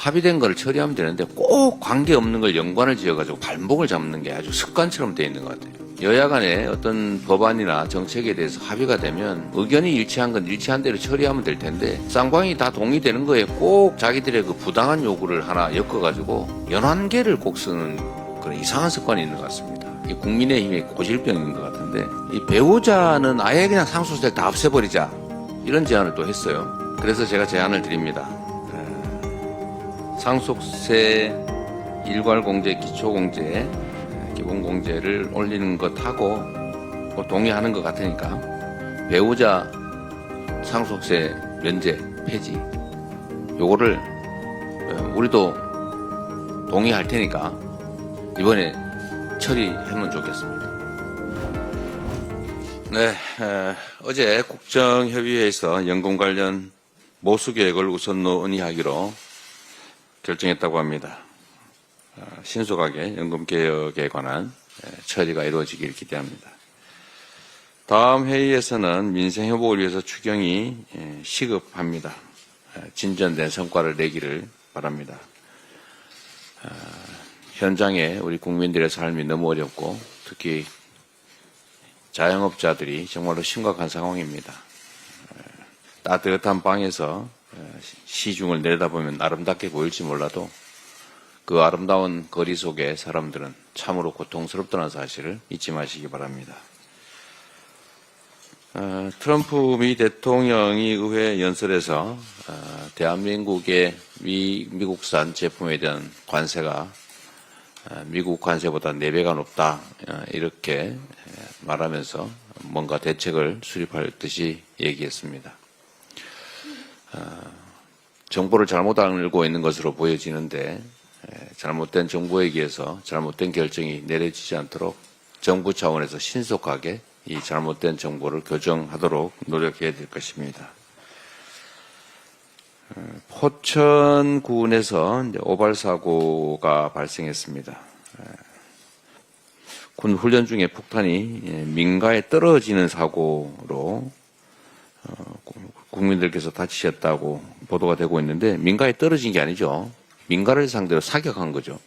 합의된 걸 처리하면 되는데 꼭 관계없는 걸 연관을 지어가지고 발목을 잡는 게 아주 습관처럼 돼 있는 것 같아요. 여야 간에 어떤 법안이나 정책에 대해서 합의가 되면 의견이 일치한 건 일치한 대로 처리하면 될 텐데 쌍방이 다 동의되는 거에 꼭 자기들의 그 부당한 요구를 하나 엮어가지고 연환계를 꼭 쓰는 그런 이상한 습관이 있는 것 같습니다. 이 국민의힘의 고질병인 것 같은데 이 배우자는 아예 그냥 상속세를 다 없애버리자 이런 제안을 또 했어요. 그래서 제가 제안을 드립니다. 상속세 일괄공제, 기초공제, 기본공제를 올리는 것하고 동의하는 것 같으니까 배우자 상속세 면제 폐지 요거를 우리도 동의할 테니까 이번에 처리하면 좋겠습니다. 네, 어제 국정협의회에서 연금 관련 모수계획을 우선 논의하기로 결정했다고 합니다. 신속하게 연금개혁에 관한 처리가 이루어지길 기대합니다. 다음 회의에서는 민생회복을 위해서 추경이 시급합니다. 진전된 성과를 내기를 바랍니다. 현장에 우리 국민들의 삶이 너무 어렵고 특히 자영업자들이 정말로 심각한 상황입니다. 따뜻한 방에서 시중을 내려다보면 아름답게 보일지 몰라도 그 아름다운 거리 속의 사람들은 참으로 고통스럽다는 사실을 잊지 마시기 바랍니다. 트럼프 미 대통령이 의회 연설에서 대한민국의 미국산 제품에 대한 관세가 미국 관세보다 4배가 높다 이렇게 말하면서 뭔가 대책을 수립할 듯이 얘기했습니다. 정보를 잘못 알고 있는 것으로 보여지는데 잘못된 정보에 의해서 잘못된 결정이 내려지지 않도록 정부 차원에서 신속하게 이 잘못된 정보를 교정하도록 노력해야 될 것입니다. 포천군에서 이제 오발 사고가 발생했습니다. 군 훈련 중에 폭탄이 민가에 떨어지는 사고로 국민들께서 다치셨다고 보도가 되고 있는데 민가에 떨어진 게 아니죠. 민가를 상대로 사격한 거죠.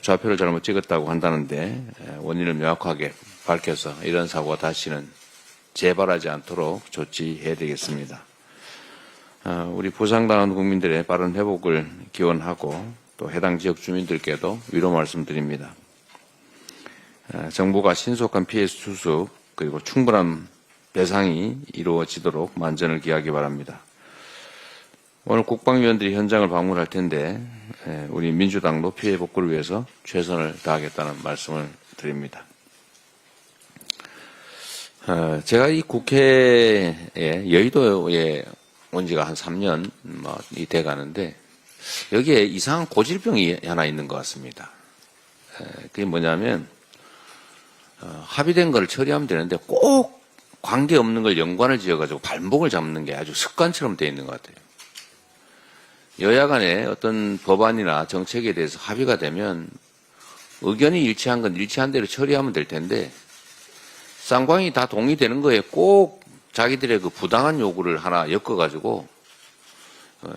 좌표를 잘못 찍었다고 한다는데 원인을 명확하게 밝혀서 이런 사고가 다시는 재발하지 않도록 조치해야 되겠습니다. 우리 부상당한 국민들의 빠른 회복을 기원하고 또 해당 지역 주민들께도 위로 말씀드립니다. 정부가 신속한 피해 수습 그리고 충분한 배상이 이루어지도록 만전을 기하기 바랍니다. 오늘 국방위원들이 현장을 방문할 텐데 우리 민주당도 피해 복구를 위해서 최선을 다하겠다는 말씀을 드립니다. 제가 이 국회에 여의도에 온 지가 한 3년이 돼 가는데 여기에 이상한 고질병이 하나 있는 것 같습니다. 그게 뭐냐면 합의된 걸 처리하면 되는데 꼭 관계없는 걸 연관을 지어가지고 발목을 잡는 게 아주 습관처럼 돼 있는 것 같아요. 여야 간에 어떤 법안이나 정책에 대해서 합의가 되면 의견이 일치한 건 일치한 대로 처리하면 될 텐데 쌍방이 다 동의되는 거에 꼭 자기들의 그 부당한 요구를 하나 엮어가지고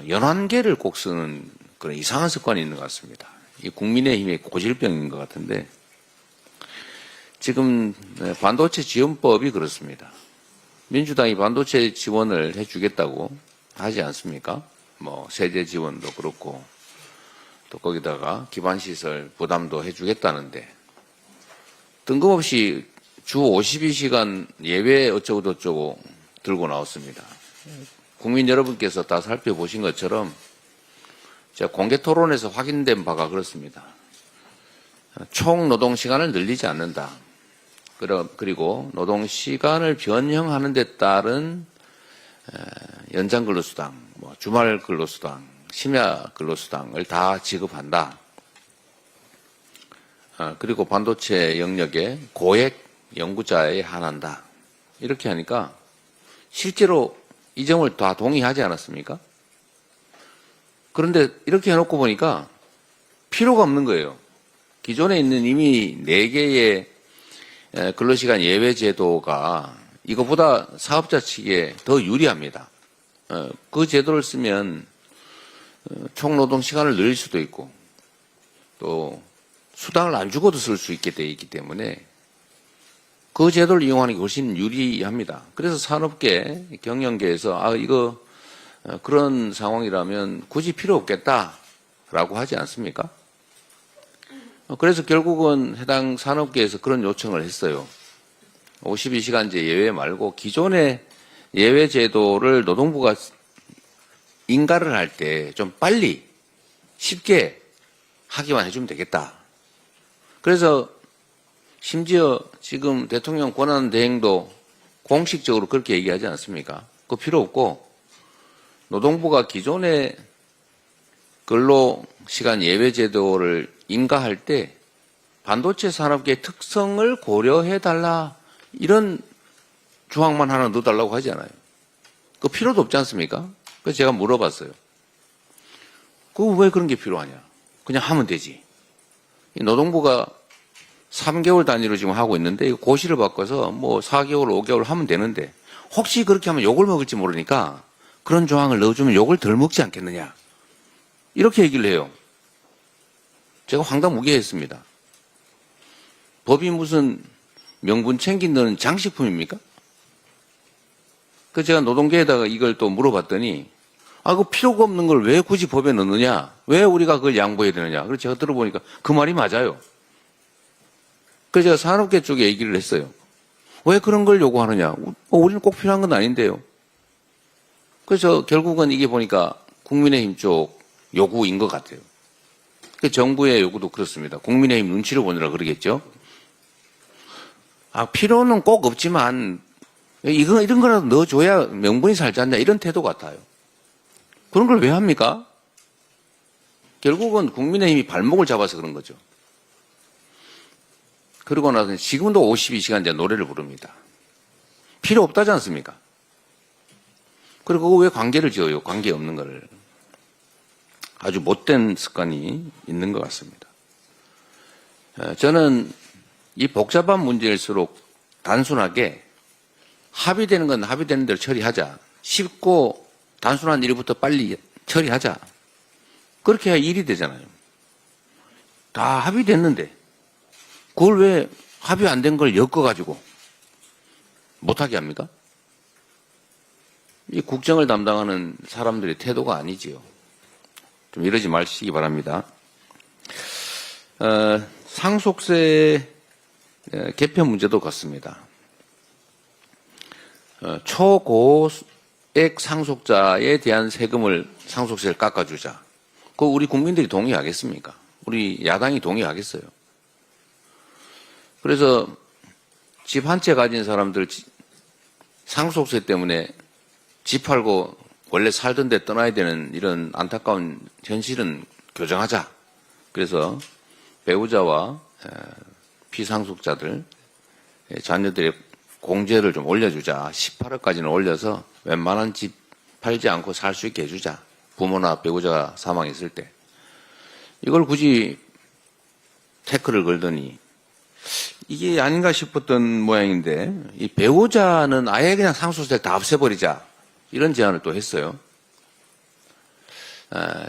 연환계를 꼭 쓰는 그런 이상한 습관이 있는 것 같습니다. 이 국민의힘의 고질병인 것 같은데 지금 반도체 지원법이 그렇습니다. 민주당이 반도체 지원을 해주겠다고 하지 않습니까? 뭐 세제 지원도 그렇고 또 거기다가 기반시설 부담도 해주겠다는데 뜬금없이 주 52시간 예외 어쩌고저쩌고 들고 나왔습니다. 국민 여러분께서 다 살펴보신 것처럼 제가 공개 토론에서 확인된 바가 그렇습니다. 총 노동시간을 늘리지 않는다. 그리고 노동시간을 변형하는 데 따른 연장 근로수당, 주말 근로수당, 심야 근로수당을 다 지급한다. 그리고 반도체 영역에 고액 연구자에 한한다. 이렇게 하니까 실제로 이 점을 다 동의하지 않았습니까? 그런데 이렇게 해놓고 보니까 필요가 없는 거예요. 기존에 있는 이미 4개의 근로시간 예외 제도가 이거보다 사업자 측에 더 유리합니다. 그 제도를 쓰면 총노동 시간을 늘릴 수도 있고 또 수당을 안 주고도 쓸 수 있게 돼 있기 때문에 그 제도를 이용하는 게 훨씬 유리합니다. 그래서 산업계, 경영계에서 이거 그런 상황이라면 굳이 필요 없겠다라고 하지 않습니까? 그래서 결국은 해당 산업계에서 그런 요청을 했어요. 52시간제 예외 말고 기존의 예외 제도를 노동부가 인가를 할 때 좀 빨리 쉽게 하기만 해주면 되겠다. 그래서 심지어 지금 대통령 권한대행도 공식적으로 그렇게 얘기하지 않습니까? 그거 필요 없고 노동부가 기존의 근로시간 예외제도를 인가할 때 반도체 산업계의 특성을 고려해달라 이런 조항만 하나 넣어달라고 하지 않아요. 그 필요도 없지 않습니까? 그래서 제가 물어봤어요. 그거 왜 그런 게 필요하냐? 그냥 하면 되지. 노동부가 3개월 단위로 지금 하고 있는데 이거 고시를 바꿔서 뭐 4개월, 5개월 하면 되는데 혹시 그렇게 하면 욕을 먹을지 모르니까 그런 조항을 넣어주면 욕을 덜 먹지 않겠느냐. 이렇게 얘기를 해요. 제가 황당무계했습니다. 법이 무슨 명분 챙긴다는 장식품입니까? 그래서 제가 노동계에다가 이걸 또 물어봤더니 그 필요가 없는 걸 왜 굳이 법에 넣느냐? 왜 우리가 그걸 양보해야 되느냐? 그래서 제가 들어보니까 그 말이 맞아요. 그래서 제가 산업계 쪽에 얘기를 했어요. 왜 그런 걸 요구하느냐? 우리는 꼭 필요한 건 아닌데요. 그래서 결국은 이게 보니까 국민의힘 쪽 요구인 것 같아요. 정부의 요구도 그렇습니다. 국민의힘 눈치를 보느라 그러겠죠. 필요는 꼭 없지만 이런 거라도 넣어줘야 명분이 살지 않냐 이런 태도 같아요. 그런 걸 왜 합니까? 결국은 국민의힘이 발목을 잡아서 그런 거죠. 그러고 나서 지금도 52시간제 노래를 부릅니다. 필요 없다지 않습니까? 그리고 그거 왜 관계를 지어요? 관계 없는 거를. 아주 못된 습관이 있는 것 같습니다. 저는 이 복잡한 문제일수록 단순하게 합의되는 건 합의되는 대로 처리하자. 쉽고 단순한 일부터 빨리 처리하자. 그렇게 해야 일이 되잖아요. 다 합의됐는데 그걸 왜 합의 안 된 걸 엮어가지고 못하게 합니까? 이 국정을 담당하는 사람들의 태도가 아니지요. 좀 이러지 마시기 바랍니다. 상속세 개편 문제도 같습니다. 초고액 상속자에 대한 세금을 상속세를 깎아주자. 그거 우리 국민들이 동의하겠습니까? 우리 야당이 동의하겠어요? 그래서 집 한 채 가진 사람들 상속세 때문에 집 팔고 원래 살던 데 떠나야 되는 이런 안타까운 현실은 교정하자. 그래서 배우자와 피상속자들 자녀들의 공제를 좀 올려주자. 18억까지는 올려서 웬만한 집 팔지 않고 살 수 있게 해주자. 부모나 배우자가 사망했을 때. 이걸 굳이 태클을 걸더니 이게 아닌가 싶었던 모양인데 이 배우자는 아예 그냥 상속세를 다 없애버리자. 이런 제안을 또 했어요.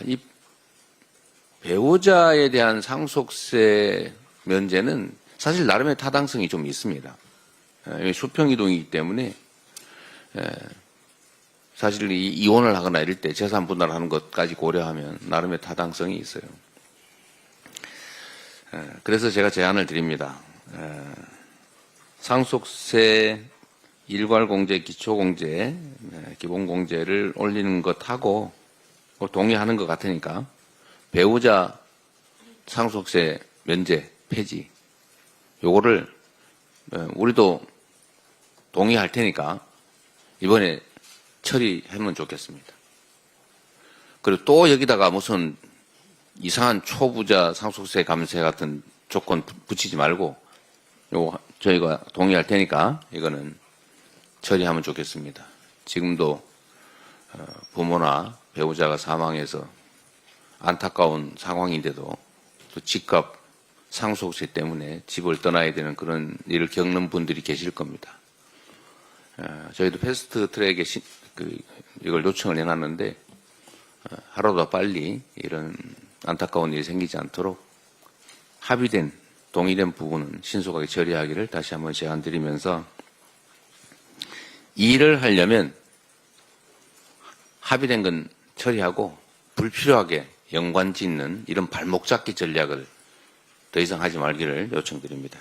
이 배우자에 대한 상속세 면제는 사실 나름의 타당성이 좀 있습니다. 수평이동이기 때문에 사실 이혼을 하거나 이럴 때 재산 분할하는 것까지 고려하면 나름의 타당성이 있어요. 그래서 제가 제안을 드립니다. 상속세 일괄공제, 기초공제, 기본공제를 올리는 것하고 동의하는 것 같으니까 배우자 상속세 면제, 폐지 요거를 우리도 동의할 테니까 이번에 처리하면 좋겠습니다. 그리고 또 여기다가 무슨 이상한 초부자 상속세 감세 같은 조건 붙이지 말고 요거 저희가 동의할 테니까 이거는 처리하면 좋겠습니다. 지금도 부모나 배우자가 사망해서 안타까운 상황인데도 또 집값 상속세 때문에 집을 떠나야 되는 그런 일을 겪는 분들이 계실 겁니다. 저희도 패스트 트랙에 이걸 요청을 해놨는데 하루도 빨리 이런 안타까운 일이 생기지 않도록 합의된 동의된 부분은 신속하게 처리하기를 다시 한번 제안드리면서 일을 하려면 합의된 건 처리하고 불필요하게 연관 짓는 이런 발목 잡기 전략을 더 이상 하지 말기를 요청드립니다.